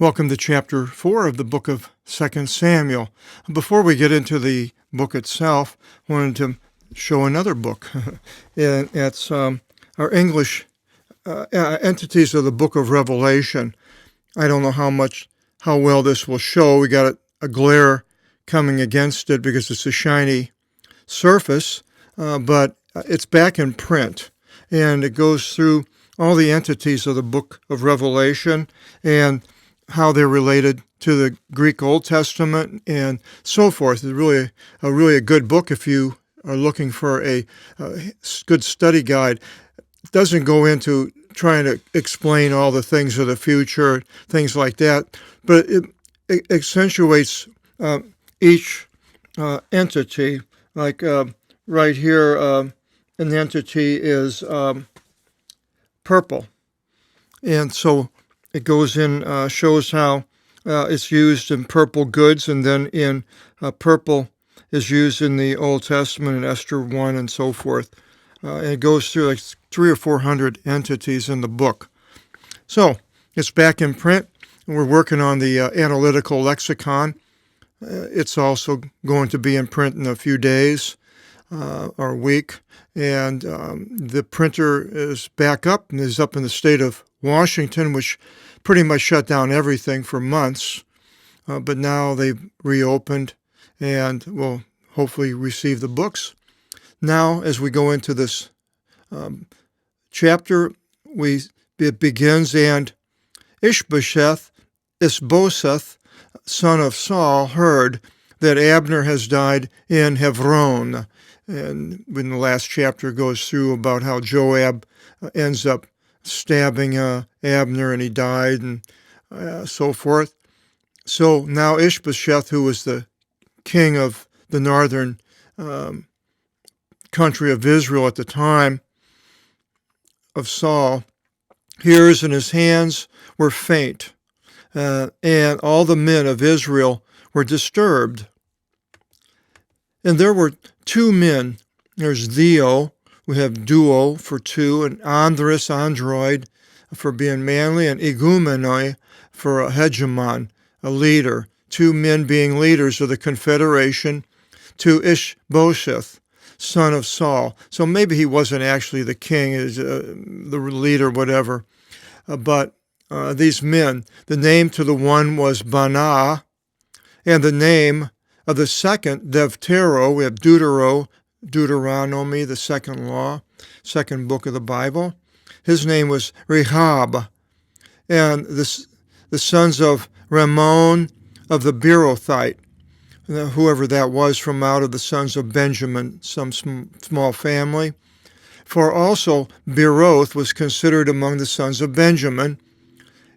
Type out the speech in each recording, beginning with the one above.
Welcome to chapter 4 of the book of 2 Samuel. Before we get into the book itself, I wanted to show another book. And it's our English entities of the book of Revelation. I don't know how well this will show. We got a glare coming against it because it's a shiny surface, but it's back in print. And it goes through all the entities of the book of Revelation and how they're related to the Greek Old Testament and so forth. It's really a good book if you are looking for a good study guide. It doesn't go into trying to explain all the things of the future, things like that, but it accentuates each entity. Like right here, an entity is purple. And so it goes in, shows how it's used in purple goods, and then in purple is used in the Old Testament in Esther 1 and so forth. And it goes through like 300 or 400 entities in the book. So it's back in print, and we're working on the analytical lexicon. It's also going to be in print in a few days or a week. And the printer is back up and is up in the state of Washington, which pretty much shut down everything for months, but now they've reopened and will hopefully receive the books. Now, as we go into this chapter, it begins, and Ishbosheth, son of Saul, heard that Abner has died in Hebron. And when the last chapter goes through about how Joab ends up stabbing Abner and he died and so forth. So now Ishbosheth, who was the king of the northern country of Israel at the time of Saul, hears, and his hands were faint, and all the men of Israel were disturbed. And there were two men. There's Theo, we have duo for two, and android for being manly, and igumenoi for a hegemon, a leader. Two men being leaders of the confederation to Ishbosheth, son of Saul. So maybe he wasn't actually the king, the leader, whatever. But these men, the name to the one was Banah, and the name of the second, Devtero, we have Deuteronomy, the second law, second book of the Bible. His name was Rehab. And the sons of Ramon of the Beerothite, whoever that was from out of the sons of Benjamin, some small family. For also Beeroth was considered among the sons of Benjamin.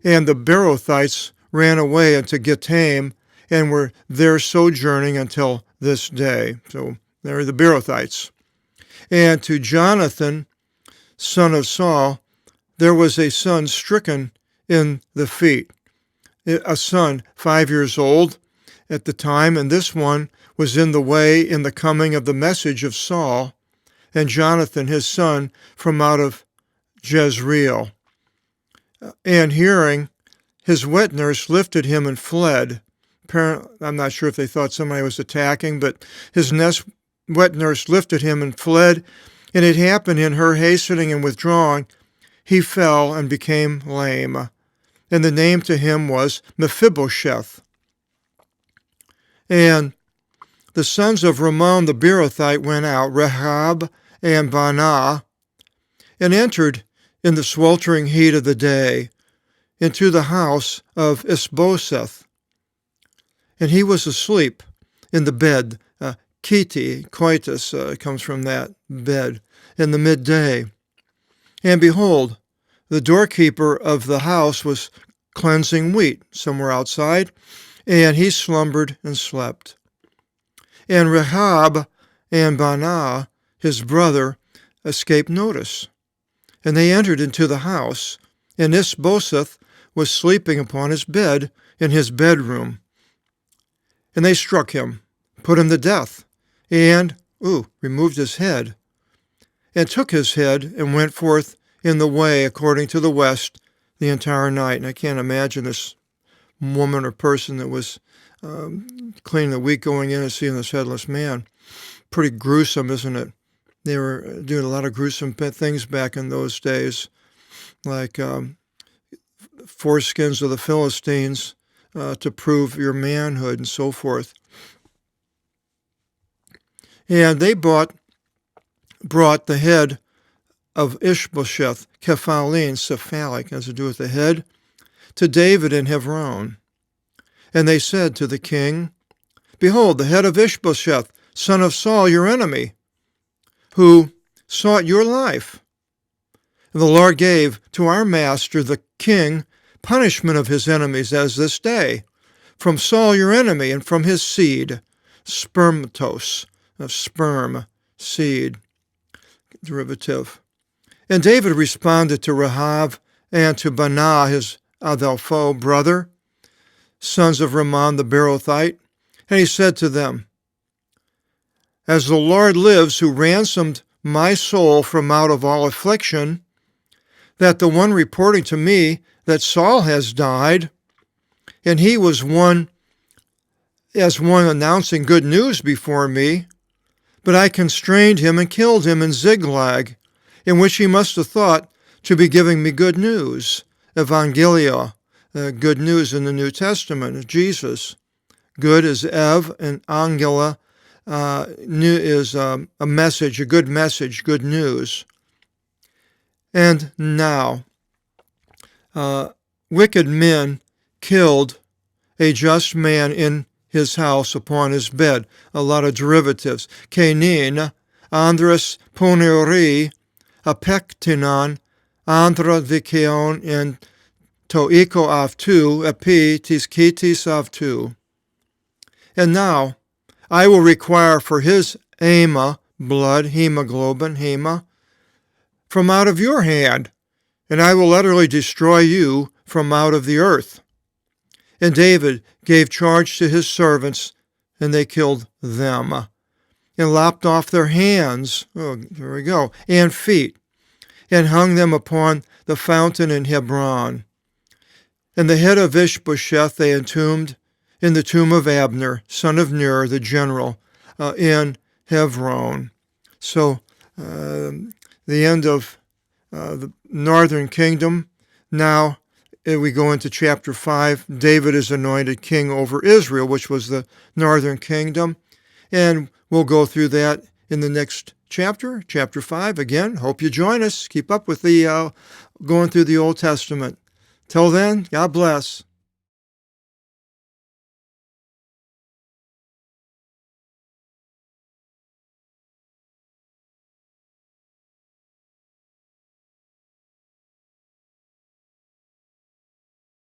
And the Beerothites ran away into Gittim and were there sojourning until this day. So they're the Beerothites. And to Jonathan, son of Saul, there was a son stricken in the feet, a son 5 years old at the time, and this one was in the way in the coming of the message of Saul, and Jonathan, his son, from out of Jezreel. And hearing, his wet nurse lifted him and fled. I'm not sure if they thought somebody was attacking, but his wet nurse lifted him and fled, and it happened in her hastening and withdrawing, he fell and became lame. And the name to him was Mephibosheth. And the sons of Ramon the Beerothite went out, Rehab and Banah, and entered in the sweltering heat of the day into the house of Ishbosheth. And he was asleep in the bed. Kiti, coitus, comes from that bed, in the midday. And behold, the doorkeeper of the house was cleansing wheat somewhere outside, and he slumbered and slept. And Rehab and Banah, his brother, escaped notice. And they entered into the house, and Ishbosheth was sleeping upon his bed in his bedroom. And they struck him, put him to death, and, removed his head, and took his head and went forth in the way according to the west the entire night. And I can't imagine this woman or person that was cleaning the wheat going in and seeing this headless man. Pretty gruesome, isn't it? They were doing a lot of gruesome things back in those days, like foreskins of the Philistines to prove your manhood and so forth. And they brought the head of Ishbosheth, cephalic, has to do with the head, to David in Hebron. And they said to the king, "Behold, the head of Ishbosheth, son of Saul, your enemy, who sought your life. And the Lord gave to our master, the king, punishment of his enemies as this day, from Saul your enemy, and from his seed," spermatos, of sperm, seed, derivative. And David responded to Rehav and to Baanah, his Adolpho brother, sons of Ramon the Beerothite, and he said to them, "As the Lord lives, who ransomed my soul from out of all affliction, that the one reporting to me that Saul has died, and he was one announcing good news before me, but I constrained him and killed him in Ziklag, in which he must have thought to be giving me good news." Evangelia, good news in the New Testament of Jesus. Good is Ev, and Angela is a message, a good message, good news. And now, wicked men killed a just man in his house upon his bed. A lot of derivatives. Kenin, Andres Poneuri, Apektinon, Andra Vikeon, and Toiko Avtu, Epi Tiskitis Avtu. And now I will require for his hema, blood, hemoglobin, hema, from out of your hand, and I will utterly destroy you from out of the earth. And David gave charge to his servants, and they killed them, and lopped off their hands, there we go, and feet, and hung them upon the fountain in Hebron. And the head of Ishbosheth they entombed in the tomb of Abner, son of Ner, the general, in Hebron. So the end of the northern kingdom. Now we go into chapter 5. David is anointed king over Israel, which was the northern kingdom. And we'll go through that in the next chapter, chapter 5. Again, hope you join us. Keep up with the going through the Old Testament. Till then, God bless.